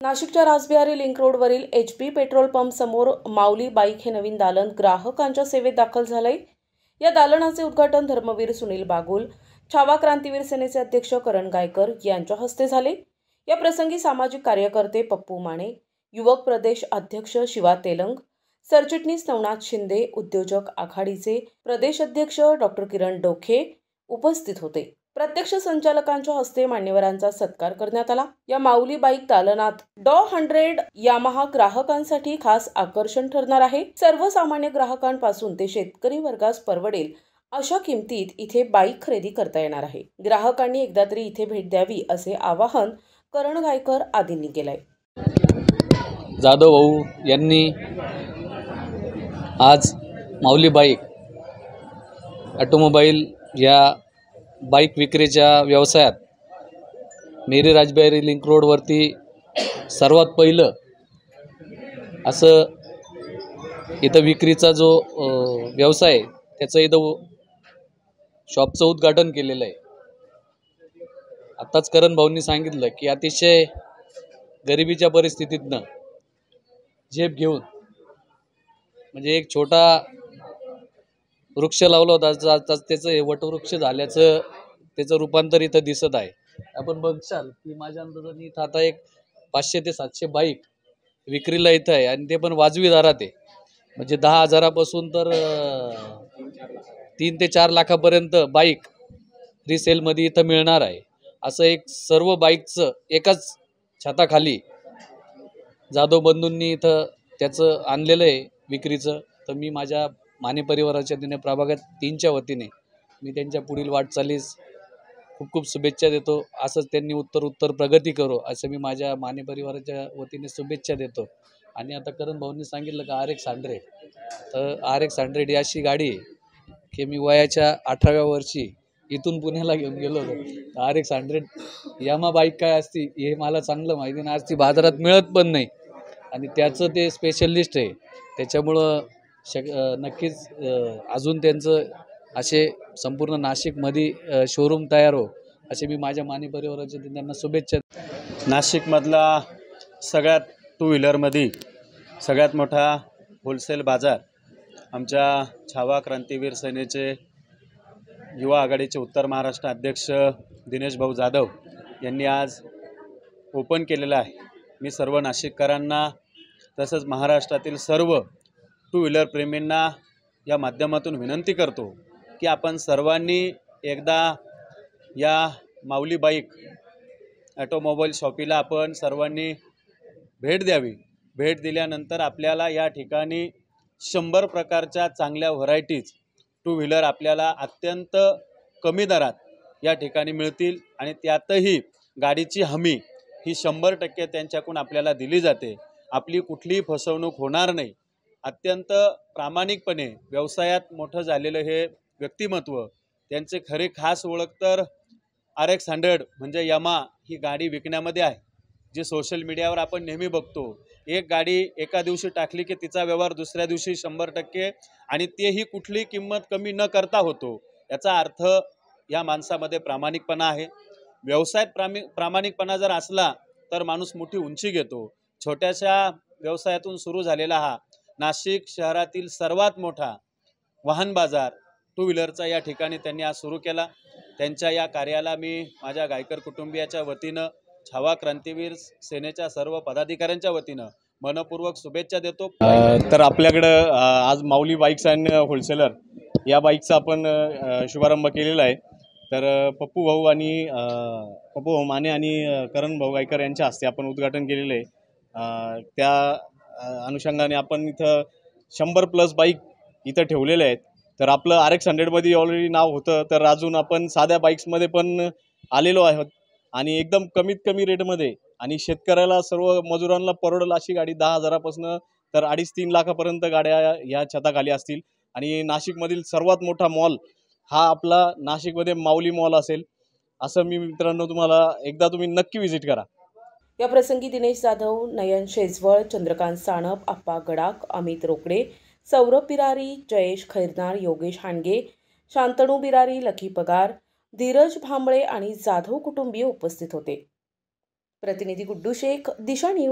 नाशिकच्या रासबिहारी लिंक रोडवरील HP petrol pump समोर माऊली बाईक हे नवीन दालन ग्राहकांच्या सेवेत दाखल झालंय। या दालनाचे उद्घाटन धर्मवीर सुनील बागुल, छावा क्रांतीवीर सेनेचे अध्यक्ष करण गायकर यांच्या हस्ते झाले। या प्रसंगी सामाजिक कार्यकर्ते पप्पू माने, युवक प्रदेश अध्यक्ष शिवा तेलंग, सरचिटणीस नवनाथ शिंदे, उद्योजक आघाडीचे प्रदेश अध्यक्ष डॉक्टर किरण डोखे उपस्थित होते। प्रत्यक्ष संचालकांच्या हस्ते मान्यवरांचा सत्कार करण्यात आला। या माऊली बाईक दालनात DO100 यामाहा ग्राहकांसाठी खास आकर्षण ठरणार आहे। सर्वसामान्य ग्राहकांपासून ते शेतकरी वर्गास परवडेल अशा किमतीत इथे बाईक खरेदी करता येणार आहे। ग्राहकांनी एकदा तरी इथे भेट द्यावी असे आवाहन करण गायकर आदींनी केलंय। जाधव भाऊ यांनी आज माऊली बाईक ऑटोमोबाईल या बाईक विक्रीच्या व्यवसायात मेरी राजबिहारी लिंक रोडवरती सर्वात पहिलं असं इथं विक्रीचा जो व्यवसाय त्याचं इथं शॉपचं उद्घाटन केलेलं आहे। आत्ताच करण भाऊंनी सांगितलं की अतिशय गरिबीच्या परिस्थितीतनं झेप घेऊन म्हणजे एक छोटा वृक्ष लावला होता, त्याचं हे वटवृक्ष झाल्याचं त्याचं रूपांतर इथं दिसत आहे। आपण बघशाल की माझ्या अंदाजाने इथं आता एक 500 ते 700 बाईक विक्रीला इथं आहे आणि ते पण वाजवी दरात आहे। म्हणजे 10,000पासून तर 3 ते 4 लाखापर्यंत बाईक रिसेलमध्ये इथं मिळणार आहे। असं एक सर्व बाईकचं एकाच छताखाली जाधव बंधूंनी इथं त्याचं आणलेलं आहे विक्रीचं। तर मी माझ्या माने परिवाराच्या वतीने प्रभाग 3च्या वतीने मी त्यांच्या पुढील वाटचालीस खूप खूप शुभेच्छा देतो। असंच त्यांनी उत्तर प्रगती करो असं मी माझ्या माने परिवाराच्या वतीने शुभेच्छा देतो। आणि आता करण भाऊंनी सांगितलं का RX100, तर RX100 ही अशी गाडी आहे की मी वयाच्या 18व्या वर्षी इथून पुण्याला घेऊन गेलो होतो। RX100 यामा बाईक काय असती हे मला चांगलं माहिती नाही, आज ती बाजारात मिळत पण नाही आणि त्याचं ते स्पेशलिस्ट आहे। त्याच्यामुळं नक्कीच अजून त्यांचं असे संपूर्ण नाशिकमध्ये शोरूम तयार हो असे मी माझ्या माने परिवाराच्या त्यांना शुभेच्छा। नाशिकमधला सगळ्यात टू व्हीलरमध्ये सगळ्यात मोठा होलसेल बाजार आमच्या छावा क्रांतीवीर सेनेचे युवा आघाडीचे उत्तर महाराष्ट्र अध्यक्ष दिनेश भाऊ जाधव यांनी आज ओपन केलेला आहे। मी सर्व नाशिककरांना तसंच महाराष्ट्रातील सर्व टू व्हीलर प्रेमींना या माध्यमातून विनंती करतो की आपण सर्वांनी एकदा या माऊली बाईक ऑटोमोबाईल शॉपीला आपण सर्वांनी भेट द्यावी। भेट दिल्यानंतर आपल्याला या ठिकाणी 100 प्रकारच्या चांगल्या व्हरायटीज टू व्हीलर आपल्याला अत्यंत कमी दरात या ठिकाणी मिळतील आणि त्यातही गाडीची हमी ही 100% त्यांच्याकडून आपल्याला दिली जाते। आपली कुठलीही फसवणूक होणार नाही। अत्यंत प्रामाणिकपणे व्यवसायात मोठं झालेलं हे व्यक्तिमत्व, त्यांचे खरे खास ओळख तर RX100 म्हणजे यामा ही गाडी विकण्यामध्ये आहे। जी सोशल मीडियावर आपण नेहमी बघतो, एक गाडी एका दिवशी टाकली की तिचा व्यवहार दुसऱ्या दिवशी 100% आणि तेही कुठली किंमत कमी न करता होतो। याचा अर्थ या माणसामध्ये प्रामाणिकपणा आहे। व्यवसायात प्रामाणिकपणा जर असला तर माणूस मोठी उंची घेतो। छोट्याशा व्यवसायातून सुरू झालेला हा नाशिक शहरातील सर्वात मोठा वाहन बाजार टू व्हीलरचा या ठिकाणी त्यांनी आज सुरू केला। त्यांच्या या कार्याला मी माझ्या गायकर कुटुंबियाच्या वतीनं, छावा क्रांतीवीर सेनेच्या सर्व पदाधिकाऱ्यांच्या वतीनं मनपूर्वक शुभेच्छा देतो। तर आपल्याकडं आज माऊली बाईक्स अँड होलसेलर या बाईकचा आपण शुभारंभ केलेला आहे। तर पप्पू भाऊ माने आणि करण भाऊ गायकर यांच्या हस्ते आपण उद्घाटन केलेलं आहे। त्या अनुषंगाने आपण इथं 100+ बाईक इथं ठेवलेल्या आहेत। तर आपलं RX100 मध्ये ऑलरेडी नाव होतं, तर अजून आपण साध्या बाईक्समध्ये पण आलेलो आहोत आणि एकदम कमीत कमी रेटमध्ये आणि शेतकऱ्याला सर्व मजुरांना परवडेल अशी गाडी 10,000पासून तर 2.5-3 लाखापर्यंत गाड्या ह्या छताखाली असतील। आणि नाशिकमधील सर्वात मोठा मॉल हा आपला नाशिकमध्ये माऊली मॉल असेल असं मी मित्रांनो तुम्हाला एकदा तुम्ही नक्की व्हिजिट करा। या प्रसंगी दिनेश जाधव, नयन शेजवळ, चंद्रकांत सानप, आप्पा गडाख, अमित रोकडे, सौरभ बिरारी, जयेश खैरनार, योगेश हांडगे, शांतनू बिरारी, लकी पगार, धीरज भांबळे आणि जाधव कुटुंबीय उपस्थित होते। प्रतिनिधी गुड्डू शेख, दिशा न्यूज।